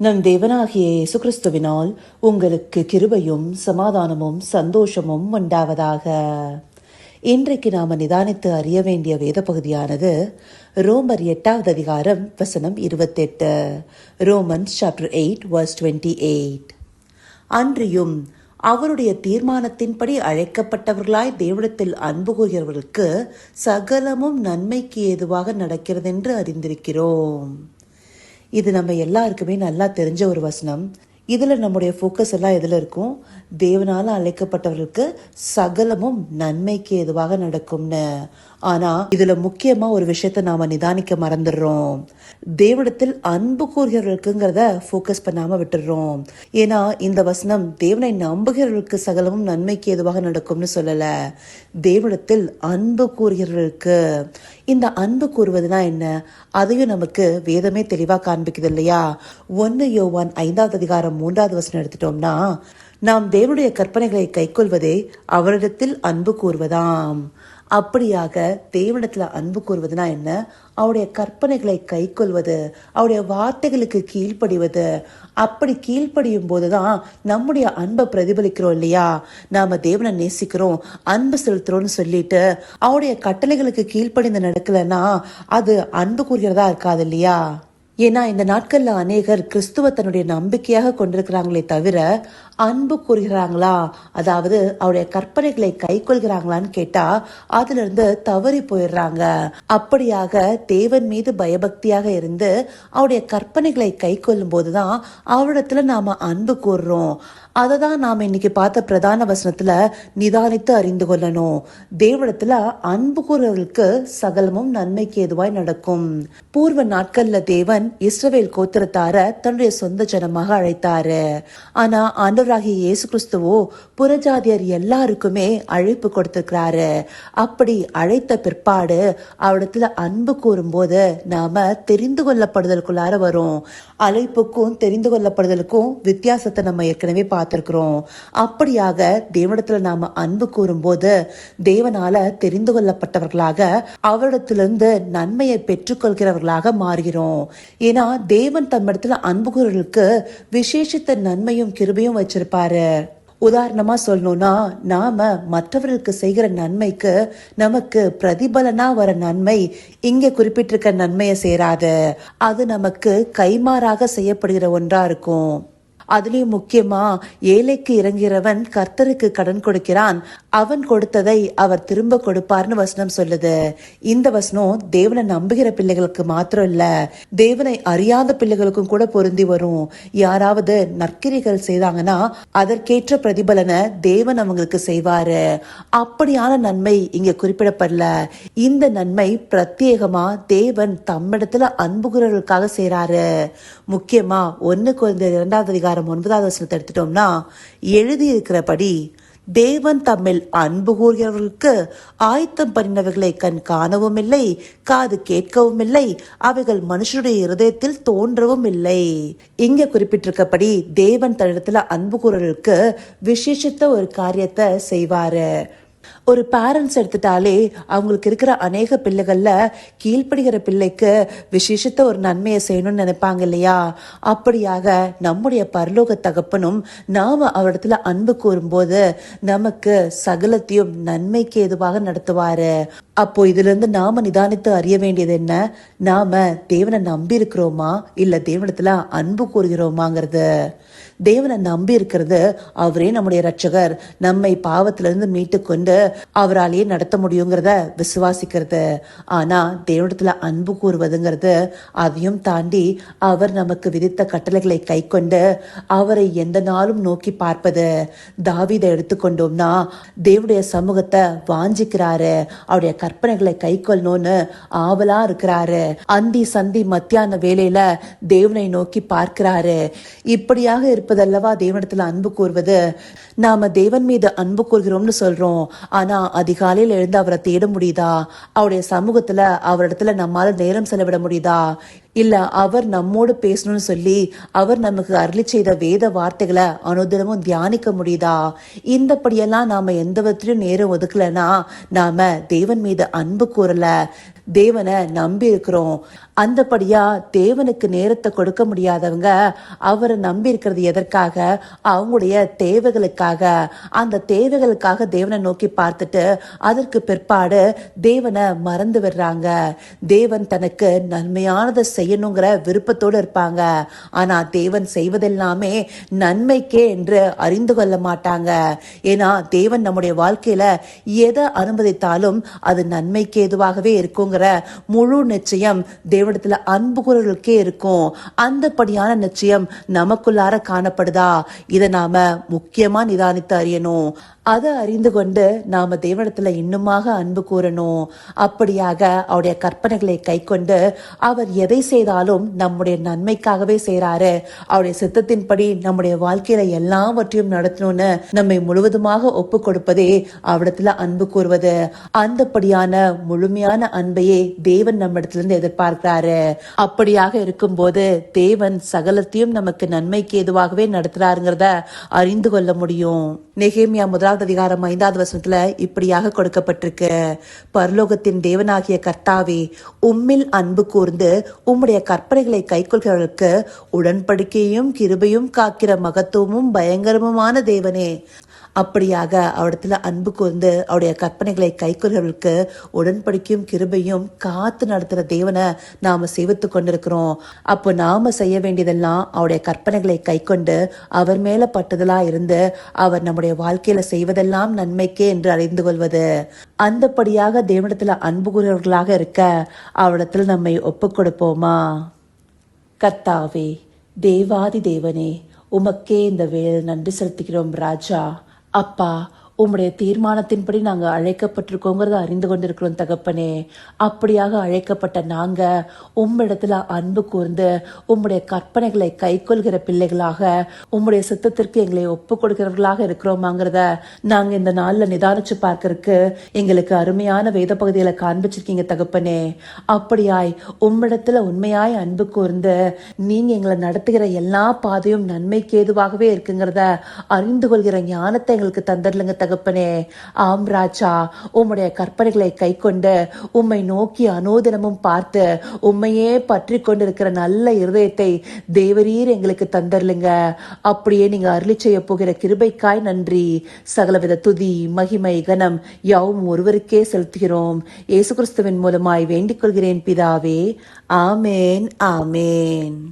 நம் தேவனாகிய இயேசு கிறிஸ்துவினால் உங்களுக்கு கிருபையும் சமாதானமும் சந்தோஷமும் உண்டாவதாக. இன்றைக்கு நாம நிதானித்து அறிய வேண்டிய வேத பகுதியானது ரோமர் 8வது அதிகாரம் வசனம் 28. Romans chapter 8 verse 28. அன்றியும் அவருடைய தீர்மானத்தின்படி அழைக்கப்பட்டவர்களாய் தேவனிடத்தில் அன்பு கூறுகிறவர்களுக்கு சகலமும் நன்மைக்கு ஏதுவாக நடக்கிறதென்று அறிந்திருக்கிறோம். இது நம்ம எல்லாருக்குமே நல்லா தெரிஞ்ச ஒரு வசனம். இதுல நம்முடைய ஃபோக்கஸ் எல்லாம் எதுல இருக்கும்? தேவனால அழைக்கப்பட்டவர்களுக்கு சகலமும் நன்மைக்கு எதுவாக நடக்கும்னு. ஆனா இதுல முக்கியமா ஒரு விஷயத்த நாம நிதானிக்க மறந்துடுறோம். தேவனிடத்தில் அன்பு கூறுகிறவர்களுக்குங்கிறத ஃபோக்கஸ் பண்ணாம விட்டுடுறோம். ஏன்னா இந்த வசனம் தேவனை நம்புகிறவர்களுக்கு சகலமும் நன்மைக்கு எதுவாக நடக்கும்னு சொல்லல. தேவனிடத்தில் அன்பு கூறுகிறவர்களுக்கு. இந்த அன்பு கூறுவதுனா என்ன? அதையும் நமக்கு வேதமே தெளிவா காண்பிக்குது இல்லையா? 1 யோவான் 5வது அதிகாரம் 3வது வசனம் எடுத்துட்டோம்னா, நாம் தேவனுடைய கற்பனைகளை கைக்கொள்வதே அவரிடத்தில் அன்பு கூறுவதாம். அப்படியாக தேவனிடத்துல அன்பு கூறுவதுனா என்ன? அவருடைய கற்பனைகளை கைக்கொள்வது, அவருடைய வார்த்தைகளுக்கு கீழ்ப்படிவது. அப்படி கீழ்ப்படியும் போதுதான் நம்முடைய அன்பை பிரதிபலிக்கிறோம் இல்லையா? நாம தேவனை நேசிக்கிறோம், அன்பு செலுத்துறோம்னு சொல்லிட்டு அவருடைய கட்டளைகளுக்கு கீழ்ப்படிந்து நடக்கலன்னா அது அன்பு கூறுகிறதா இருக்காது இல்லையா? ஏன்னா இந்த நாட்கள்ல அநேகர் கிறிஸ்துவ தன்னுடைய நம்பிக்கையாக கொண்டிருக்கிறாங்களே தவிர அன்பு கூறுகிறாங்களா, அதாவது அவருடைய கற்பனைகளை கை கொள்கிறாங்களான்னு கேட்டா அதுல இருந்து தவறி போயிடுறாங்க. அப்படியாக தேவன் மீது பயபக்தியாக இருந்து அவருடைய கற்பனைகளை கை கொள்ளும் போதுதான் அவரிடத்துல நாம அன்பு கூறுறோம். அதை தான் நாம இன்னைக்கு பார்த்த பிரதான வசனத்துல நிதானித்து அறிந்து கொள்ளணும். தேவனிடத்துல அன்பு கூறுவர்களுக்கு சகலமும் நன்மைக்கு ஏதுவாய் நடக்கும். பூர்வ நாட்கள்ல தேவன் இஸ்ரவேல் கோத்திரத்தார தன்னுடைய சொந்த ஜனமாக அழைத்தாரு. ஆனா ஆண்டவராகிய இயேசு கிறிஸ்துவோ புறஜாதியர் எல்லாருக்குமே அழைப்பு கொடுத்திருக்கிறாரு. அப்படி அழைத்த பிற்பாடு அவரிடத்துல அன்பு கூறும் போது நாம தெரிந்து கொள்ளப்படுதலுக்குள்ளார வரும். அழைப்புக்கும் தெரிந்து கொள்ளப்படுதலுக்கும் வித்தியாசத்தை நம்ம ஏற்கனவே பார்த்திருக்கிறோம். அப்படியாக தேவனிடத்துல நாம அன்பு கூறும் போது தேவனால தெரிந்து கொள்ளப்பட்டவர்களாக அவரிடத்திலிருந்து நன்மையை பெற்றுக்கொள்கிறவர்களாக மாறுகிறோம். ஏன்னா தேவன் தம்மிடத்துல அன்பு கூறுவர்களுக்கு விசேஷித்த நன்மையும் கிருபையும் வச்சிருப்பாரு. உதாரணமா சொல்லணும்னா, நாம மற்றவர்களுக்கு செய்கிற நன்மைக்கு நமக்கு பிரதிபலனா வர நன்மை இங்க குறிப்பிட்டிருக்க நன்மையை சேராது. அது நமக்கு கைமாறாக செய்யப்படுகிற ஒன்றா இருக்கும். அதுலயும் முக்கியமா ஏழைக்கு இறங்கிறவன் கர்த்தருக்கு கடன் கொடுக்கிறான், அவன் கொடுத்ததை அவர் திரும்ப கொடுப்பார்னு வசனம் சொல்லுது. இந்த வசனம் தேவனை நம்புகிற பிள்ளைகளுக்கு மாத்திரம் இல்ல, தேவனை அறியாத பிள்ளைகளுக்கும் கூட பொருந்தி வரும். யாராவது நற்கிரிகள் செய்தாங்கன்னா அதற்கேற்ற பிரதிபலனை தேவன் அவங்களுக்கு செய்வாரு. அப்படியான நன்மை இங்க குறிப்பிடப்படல. இந்த நன்மை பிரத்யேகமா தேவன் தம்மிடத்துல அன்புகிறவர்களுக்காக செய்றாரு. முக்கியமா 1 கொரிந்தியர் 2வது அதிகாரம் 9வது வசனத்தை எடுத்துட்டோம்னா, எழுதி இருக்கிறபடி தேவன் தம்மில் அன்பு கூறுகிறவர்களுக்கு ஆயத்தம் பண்ணினவர்களை கண் காணவும் இல்லை, காது கேட்கவும் இல்லை, அவைகள் மனுஷனுடைய இருதயத்தில் தோன்றவும் இல்லை. இங்க குறிப்பிட்டிருக்கப்படி தேவன் தன்னிடத்துல அன்பு கூறுவர்களுக்கு விசேஷித்த ஒரு காரியத்தை செய்வாரு. ஒரு பேரண்ட்ஸ் எடுத்துட்டாலே அவங்களுக்கு இருக்கிற அநேக பிள்ளைகள்ல கீழ்ப்படுகிற பிள்ளைக்கு விசேஷத்த ஒரு நன்மையை செய்யணும்னு நினைப்பாங்க இல்லையா? அப்படியாக நம்முடைய பரலோக தகப்பனும் நாம அவரிடத்துல அன்பு கூறும்போது நமக்கு சகலத்தையும் நன்மைக்கு ஏதுவாக நடத்துவாரு. அப்போ இதுல இருந்து நாம நிதானித்து அறிய வேண்டியது என்ன? நாம தேவனை நம்பி இருக்கிறோமா இல்ல தேவனிடத்துல அன்பு கூறுகிறோமாங்கிறது. தேவனை நம்பி இருக்கிறது அவரே நம்முடைய ரட்சகர், நம்மை பாவத்திலிருந்து மீட்டு கொண்டு அவராலேயே நடத்த முடியுங்கிறத விசுவாசிக்கிறது. ஆனா தேவனிடத்துல அன்பு கூறுவதுங்கிறது அதையும் தாண்டி அவர் நமக்கு விதித்த கட்டளைகளை கை கொண்டு அவரை எந்த நாளும் நோக்கி பார்ப்பது. தாவீதை எடுத்துக்கொண்டோம்னா தேவனுடைய சமூகத்தை வாஞ்சிக்கிறாரு, அவருடைய கற்பனைகளை கை கொள்ளணும்னு ஆவலா இருக்கிறாரு. அந்தி சந்தி மத்தியான வேலையில தேவனை நோக்கி பார்க்கிறாரு. இப்படியாக இருப்பதல்லவா தேவனிடத்துல அன்பு கூறுவது. நாம தேவன் மீது அன்பு கூறுகிறோம்னு சொல்றோம், ஆனா அதிகாலையில் எழுந்து அவரை தேட முடியுதா? அவருடைய சமூகத்துல அவரிடத்துல நம்மால நேரம் செலவிட முடியுதா? இல்ல அவர் நம்மோடு பேசணும்னு சொல்லி அவர் நமக்கு அருளி செய்த வேத வார்த்தைகளை அனுதினமும் தியானிக்க முடியுதா? இந்தபடியெல்லாம் நாம எந்த விதத்திலும் நேரம் ஒதுக்கலன்னா நாம தேவன் மீது அன்பு கூறல, தேவனை நம்பி இருக்கிறோம். அந்தபடியா தேவனுக்கு நேரத்தை கொடுக்க முடியாதவங்க அவரை நம்பி இருக்கிறது எதற்காக? அவங்களுடைய தேவைகளுக்காக. அந்த தேவைகளுக்காக தேவனை நோக்கி பார்த்துட்டு அதற்கு பிற்பாடு தேவனை மறந்து விடுறாங்க. தேவன் தனக்கு நன்மையானதை செய்யணுங்கிற விருப்பத்தோடு இருப்பாங்க. ஆனா தேவன் செய்வதெல்லாமே நன்மைக்கே என்று அறிந்து கொள்ள மாட்டாங்க. ஏன்னா தேவன் நம்முடைய வாழ்க்கையில எதை அனுமதித்தாலும் அது நன்மைக்கு ஏதுவாகவே இருக்குங்கிற முழு நிச்சயம் தேவனிடத்துல அன்பு கூறலுக்கே இருக்கும். அந்தபடியான நிச்சயம் நமக்குள்ளார காணப்படுதா? இதை நாம முக்கியமா நிதானித்து அறியணும். அதை அறிந்து கொண்டு நாம தேவனிடத்துல இன்னுமாக அன்பு கூறணும். அப்படியாக அவருடைய கற்பனைகளை கை கொண்டு அவர் எதை செய்தாலும் நம்முடைய நன்மைக்காகவே செய்யறாரு. அவருடைய சித்தத்தின்படி நம்முடைய வாழ்க்கையில எல்லாவற்றையும் நடத்தணும்னு நம்மை முழுவதுமாக ஒப்பு கொடுப்பதே அவரிடத்துல அன்பு கூறுவது. அந்தபடியான முழுமையான அன்பையே தேவன் நம்ம இடத்துல இருந்து எதிர்பார்க்கிறாரு. அப்படியாக இருக்கும்போது தேவன் சகலத்தையும் நமக்கு நன்மைக்கு ஏதுவாகவே நடத்துறாருங்கிறத அறிந்து கொள்ள முடியும். நெகேமியா 1 அதிகாரம் 5வது வசனத்துல இப்படியாக கொடுக்கப்பட்டிருக்கு. பரலோகத்தின் தேவனாகிய கர்த்தாவே, உம்மில் அன்பு கூர்ந்து உம்முடைய கற்பனைகளை கைக்கொள்கிறவர்களுக்கு உடன்படிக்கையும் கிருபையும் காக்கிற மகத்துவமும் பயங்கரமுமான தேவனே. அப்படியாக அவரிடத்துல அன்பு கூர்ந்து அவருடைய கற்பனைகளை கைக்கொள்கிறவர்களுக்கு உடன்படிக்கையும் கிருபையும் காத்து நடத்துற தேவனை நாம சேவித்து கொண்டிருக்கிறோம். அப்போ நாம செய்ய வேண்டியதெல்லாம் அவருடைய கற்பனைகளை கை கொண்டு அவர் மேல பட்டுதலா இருந்து அவர் நம்முடைய வாழ்க்கையில செய்வதெல்லாம் நன்மைக்கே என்று அறிந்து கொள்வது. அந்தபடியாக தேவனிடத்துல அன்பு கூறுகிறவர்களாக இருக்க அவரிடத்துல நம்மை ஒப்பு கொடுப்போமா? கர்த்தாவே, தேவாதி தேவனே, உமக்கே இந்த வேளை நன்றி செலுத்துகிறோம் ராஜா. அப்பா, உம்முடைய தீர்மானத்தின்படி நாங்கள் அழைக்கப்பட்டிருக்கோங்கிறத அறிந்து கொண்டிருக்கிறோம் தகப்பனே. அப்படியாக அழைக்கப்பட்ட நாங்க உம்மிடத்துல அன்பு கூர்ந்து உம்முடைய கற்பனைகளை கை கொள்கிற பிள்ளைகளாக உம்முடைய சித்தத்திற்கு எங்களை ஒப்பு கொடுக்கிறவர்களாக இருக்கிறோமாங்கிறத நாங்க இந்த நாள்ல நிதானிச்சு பார்க்கறதுக்கு எங்களுக்கு அருமையான வேத பகுதிகளை காண்பிச்சிருக்கீங்க தகப்பனே. அப்படியாய் உம்மிடத்துல உண்மையாய் அன்பு கூர்ந்து நீங்க எங்களை நடத்துகிற எல்லா பாதையும் நன்மைக்கு ஏதுவாகவே இருக்குங்கிறத அறிந்து கொள்கிற ஞானத்தை எங்களுக்கு தந்துடலுங்க தகப்பனே. ஆம் ராஜா, உம்முடைய கற்பனைகளை கை கொண்டு உம்மை நோக்கி அனோதினமும் பார்த்து உம்மையே பற்றி கொண்டிருக்கிற நல்ல இருதயத்தை தேவரீர் எங்களுக்கு தந்தரலுங்க. அப்படியே நீங்க அருளி செய்ய போகிற கிருபைக்காய் நன்றி. சகலவித துதி மகிமை கனம் யாவும் ஒருவருக்கே செலுத்துகிறோம். இயேசு கிறிஸ்துவின் மூலமாய் வேண்டிக் கொள்கிறேன் பிதாவே. ஆமேன், ஆமேன்.